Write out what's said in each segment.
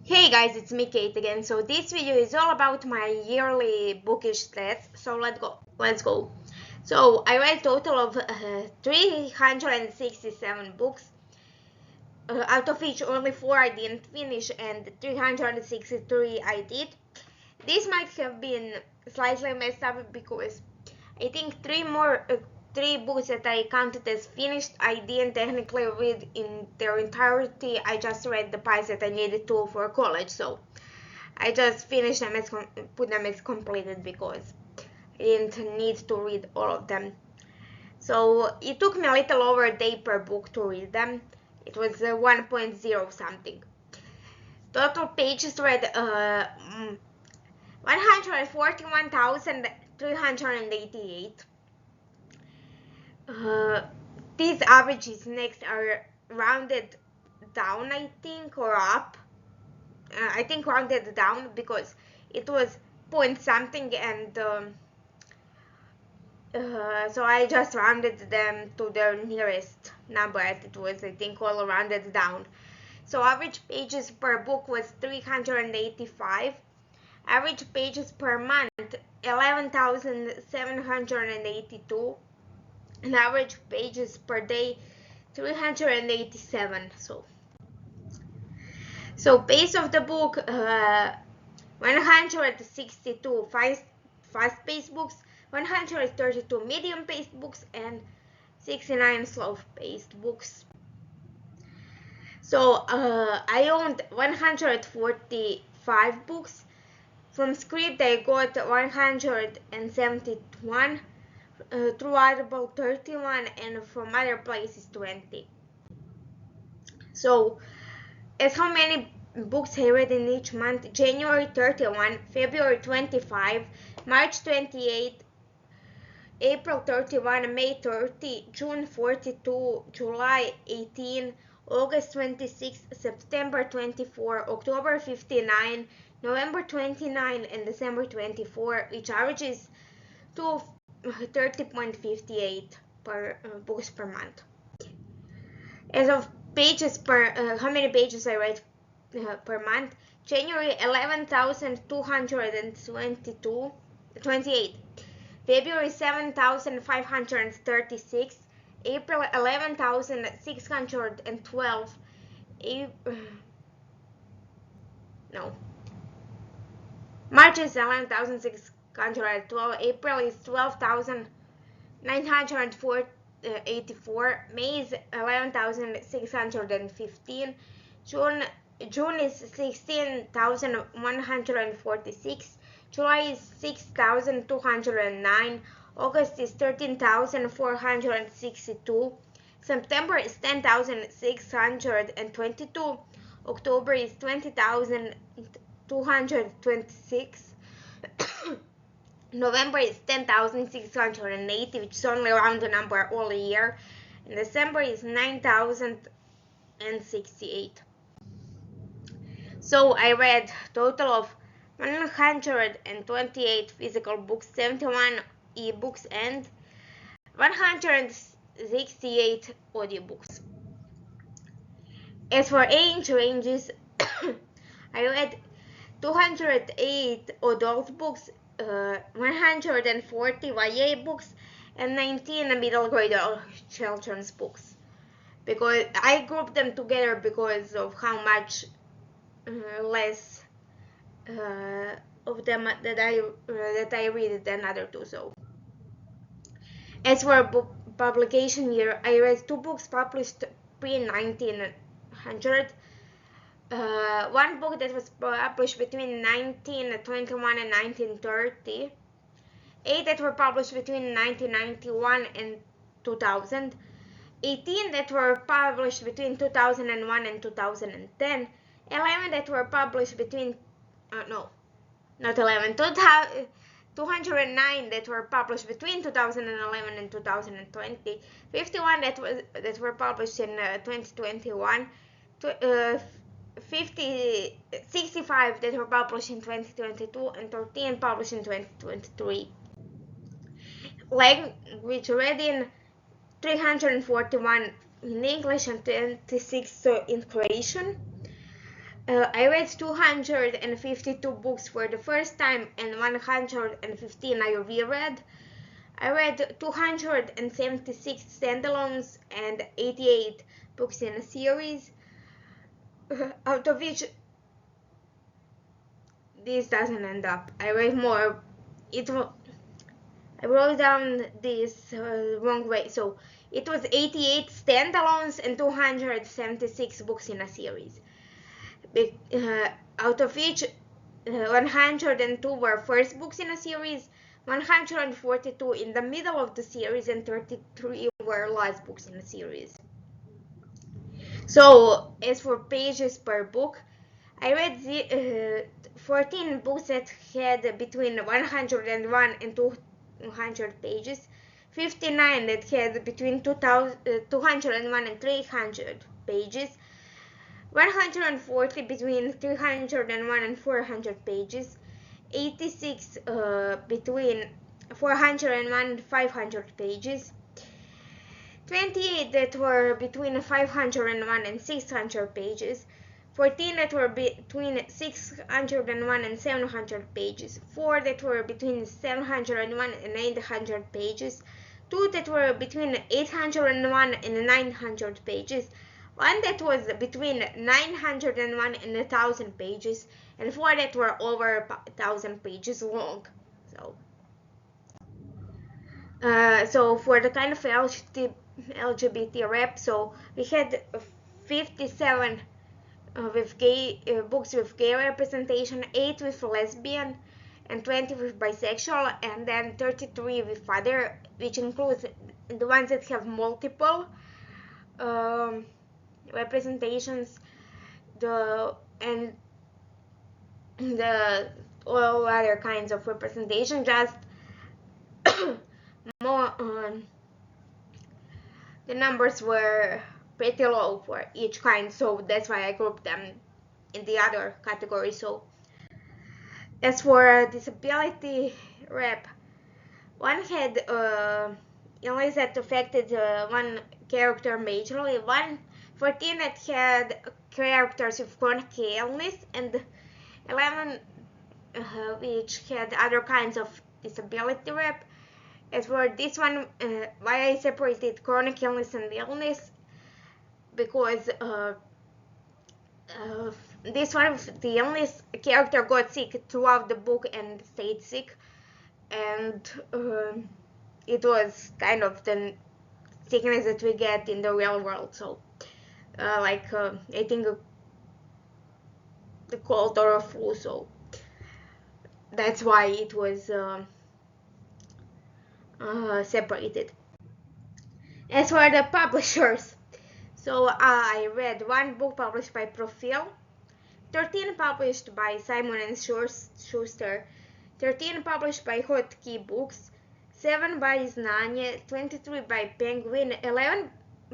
Hey guys, it's me Kate again. So this video is all about my yearly bookish stats. So let's go. So I read a total of 367 books, out of which only 4 I didn't finish and 363 I did. This might have been slightly messed up because I think three books that I counted as finished I didn't technically read in their entirety. I just read the parts that I needed to for college, so I just finished them put them as completed because I didn't need to read all of them. So it took me a little over a day per book to read them. It was 1.0 something. Total pages read 141,388. These averages next are rounded down, I think, or up. I think rounded down because it was point something, and so I just rounded them to their nearest number, as it was, I think, all rounded down. So average pages per book was 385. Average pages per month 11,782, and average pages per day 387. So pace of the book 162 fast-paced books, 132 medium-paced books, and 69 slow-paced books. So I owned 145 books. From script I got 171, through Audible 31, and from other places 20. So as how many books I read in each month: January 31, February 25, March 28, April 31, May 30, June 42, July 18, August 26, September 24, October 59, November 29, and December 24, which averages to 30.58 per books per month. As of pages per how many pages I read per month: January 11,228, February 7,536, April 11,612, March is 11,612, April is 12,984, May is 11,615, June is 16,146, July is 6,209, August is 13,462, September is 10,622, October is 20,226, November is 10,680, which is only around the number all year, and December is 9,068. So I read total of 128 physical books, 71 ebooks, and 168 audiobooks. As for age ranges, I read 208 adult books, 140 YA books, and 19 middle grade children's books, because I grouped them together because of how much less of them that I read than other two. So as for book publication year, I read 2 books published pre-1900, 1 book that was published between 1921 and 1930, 8 that were published between 1991 and 2000, 18 that were published between 2001 and 2010, 11 that were published between, not 11, 209 that were published between 2011 and 2020, 51 that were published in 2021, 65 that were published in 2022, and 13 published in 2023. Language reading 341 in English and 26 in Croatian. I read 252 books for the first time and 115 I reread. I read 276 standalones and 88 books in a series, out of which this doesn't end up. I read more. I wrote down this wrong way. So it was 88 standalones and 276 books in a series. Out of which 102 were first books in a series, 142 in the middle of the series, and 33 were last books in a series. So as for pages per book, I read 14 books that had between 101 and 200 pages, 59 that had between 201 and 300 pages, 140 between 301 and 400 pages, 86 between 401 and 500 pages, 28 that were between 501 and 600 pages, 14 that were between 601 and 700 pages, 4 that were between 701 and 800 pages, 2 that were between 801 and 900 pages, 1 that was between 901 and 1,000 pages, and 4 that were over 1,000 pages long. So for the kind of LGBT rep, so we had 57 with gay books with gay representation, 8 with lesbian, and 20 with bisexual, and then 33 with other, which includes the ones that have multiple representations, and the all other kinds of representation, just more the numbers were pretty low for each kind, so that's why I grouped them in the other category. So as for disability rep, one had illness that affected one character majorly, 14 that had characters with chronic illness, and 11 which had other kinds of disability rep. As for this one, why I separated chronic illness and illness, because this one of the illness character got sick throughout the book and stayed sick, and it was kind of the sickness that we get in the real world. So I think the cold or a flu, so that's why it was separated. As for the publishers, so I read 1 book published by Profile, 13 published by Simon & Schuster, 13 published by Hotkey Books, 7 by Znanje, 23 by Penguin, 11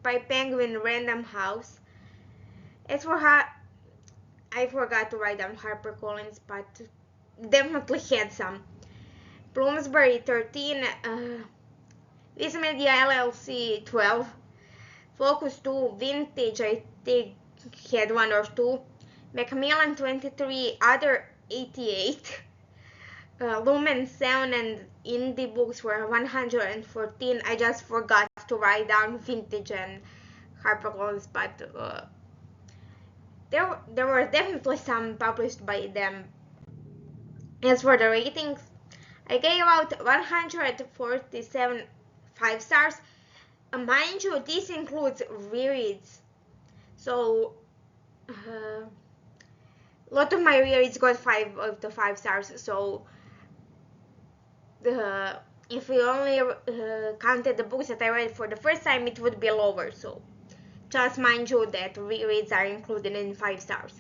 by Penguin Random House. As for I forgot to write down HarperCollins, but definitely had some. Bloomsbury 13, Viz Media LLC 12, Focus 2, Vintage I think had 1 or 2, Macmillan 23, Other 88, Lumen 7, and Indie Books were 114. I just forgot to write down Vintage and HarperCollins, but there were definitely some published by them. As for the ratings, I gave out 147 5 stars. Mind you, this includes rereads. So a lot of my rereads got 5 of the 5 stars. So if we only counted the books that I read for the first time, it would be lower. So just mind you that rereads are included in 5 stars.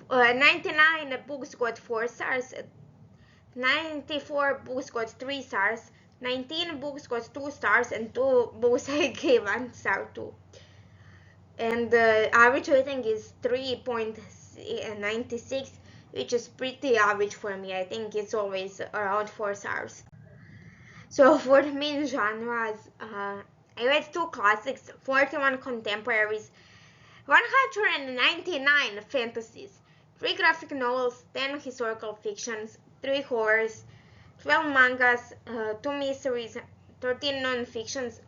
99 books got 4 stars. 94 books got 3 stars, 19 books got 2 stars, and 2 books I gave 1 star to. And the average rating is 3.96, which is pretty average for me. I think it's always around 4 stars. So for the main genres, I read 2 classics, 41 contemporaries, 199 fantasies, 3 graphic novels, 10 historical fictions, 3 horrors, 12 mangas, 2 mysteries, 13 non-fictions,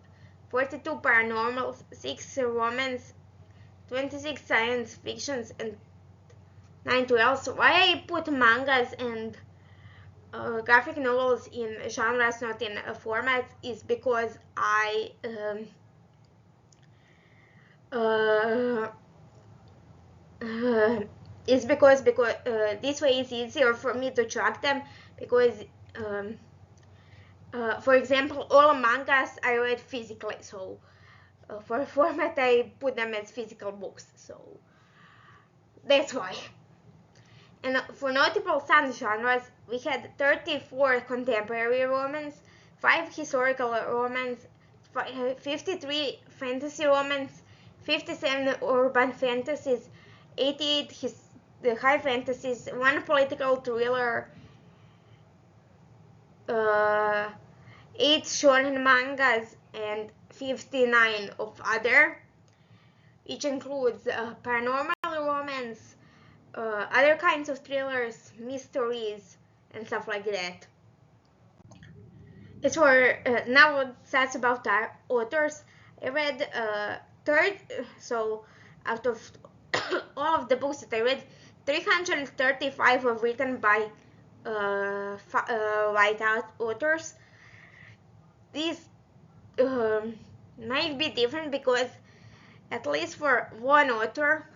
42 paranormals, 6 romance, 26 science fictions, and 9 12s. Why I put mangas and graphic novels in genres, not in formats, is because uh, because this way it's easier for me to track them, because um, for example, all mangas I read physically, so for format I put them as physical books, so that's why. And for notable subgenres, we had 34 contemporary romance, 5 historical romance, 53 fantasy romance, 57 urban fantasies, 88 the high fantasies, 1 political thriller, 8 shonen mangas, and 59 of other, which includes paranormal romance, other kinds of thrillers, mysteries, and stuff like that. As for now, that's about our authors. I read so out of all of the books that I read, 335 were written by white authors. These might be different because, at least for one author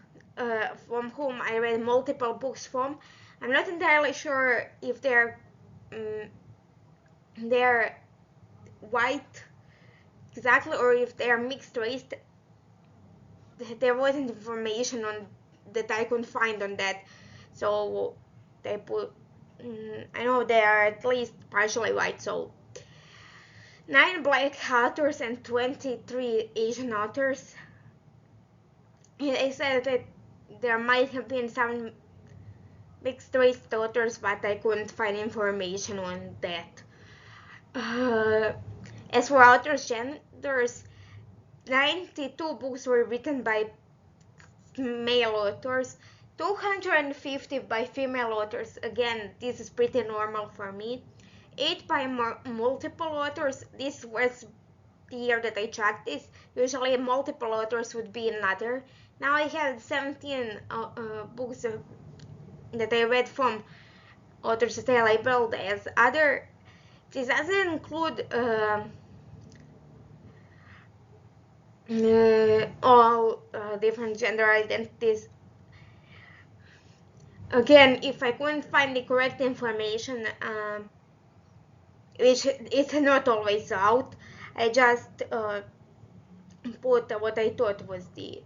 from whom I read multiple books from, I'm not entirely sure if they're white exactly or if they're mixed race. There wasn't information on that I could find on that, so they put I know they are at least partially white. So 9 black authors and 23 Asian authors. They said that there might have been some mixed race authors, but I couldn't find information on that. As for authors' genders, 92 books were written by male authors, 250 by female authors. Again, this is pretty normal for me. 8 by multiple authors. This was the year that I tracked this. Usually multiple authors would be another. Now I had 17 books that I read from authors that I labeled as other. This doesn't include all different gender identities. Again, if I couldn't find the correct information, which is not always out, I just put what I thought was the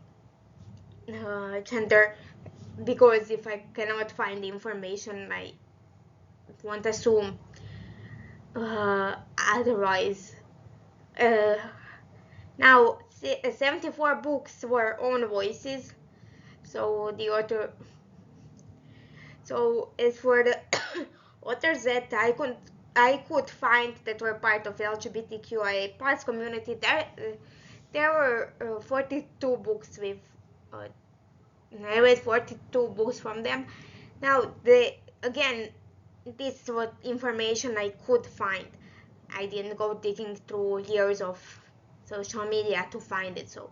gender, because if I cannot find the information, I won't assume otherwise. Now, 74 books were own voices, so the author. So as for the authors that I could find that were part of LGBTQIA plus community, there were 42 books with. I read 42 books from them. Now again, this is what information I could find. I didn't go digging through years of social media to find it. So,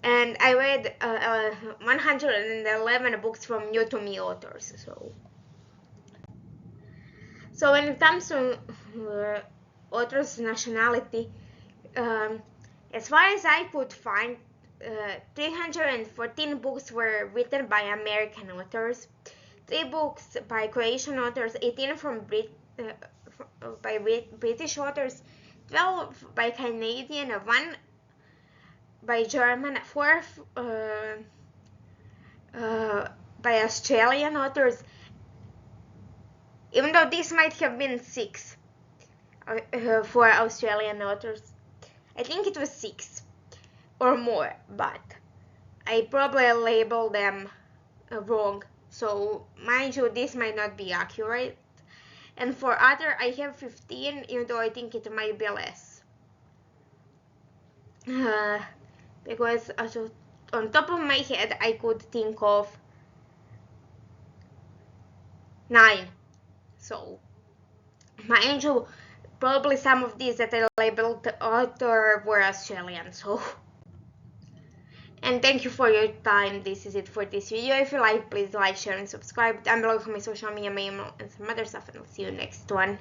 and I read 111 books from new to me authors. So when it comes to author's nationality, as far as I could find, 314 books were written by American authors, 3 books by Croatian authors, 18 by British authors, 12 by Canadian, 1 by German, 4 by Australian authors, even though this might have been 6 for Australian authors. I think it was 6 or more, but I probably labeled them wrong, so mind you, this might not be accurate. And for other, I have 15, even though I think it might be less. Because on top of my head I could think of 9. So mind you, probably some of these that I labeled the author were Australian, so. And thank you for your time. This is it for this video. If you like, please like, share, and subscribe. Down below for my social media, my email, and some other stuff, and I'll see you next one.